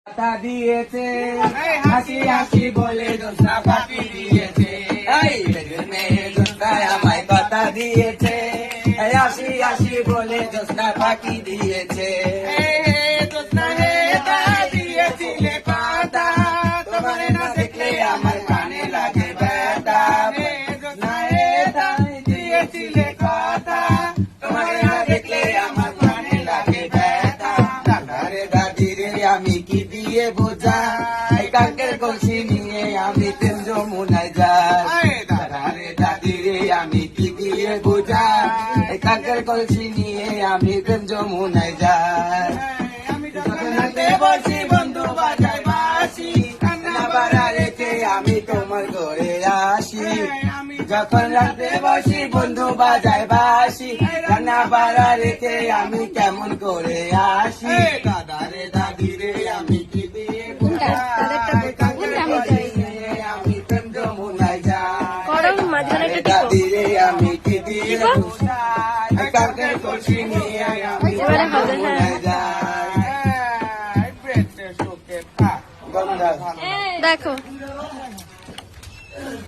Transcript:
কথা দিয়েছে হাসি হাসি বলে জোৎস্না ফাঁকি দিয়েছে মেয়ে জোৎস্নায় আমায় কথা দিয়েছে হাসি হাসি বলে জোৎস্না ফাঁকি দিয়েছে দিয়েছিলে কথা তোমার না দেখলে আমার কানে লাগে ব্যথা দিয়েছিলে কথা তোমার না দেখলে আমার কানে লাগে ব্যথা দাদারে দাদিরে আমি কি দিয়ে বোঝাই কাকের কলসি নিয়ে আমি প্রেম যমুনায় যাই দাদারে দাদিরে আমি কি দিয়ে বোঝাই কাকের কলসি নিয়ে আমি প্রেম যমুনায় যাই বসি বন্ধু বাজায় বাসি কান্না বাড়া রেখে আমি তোমার ঘরে আসি যখন রাতে বসি বন্ধু বাজায় বাসি কান্না বাড়া রেখে আমি কেমন করে আসি দাদারে দাদিরে আমি কি দিয়ে আমি প্রেম যমুনায় যাই দাদিরে আমি কি দিয়ে কাকের কলসি নিয়ে আমি যমুনায় যাই দেখো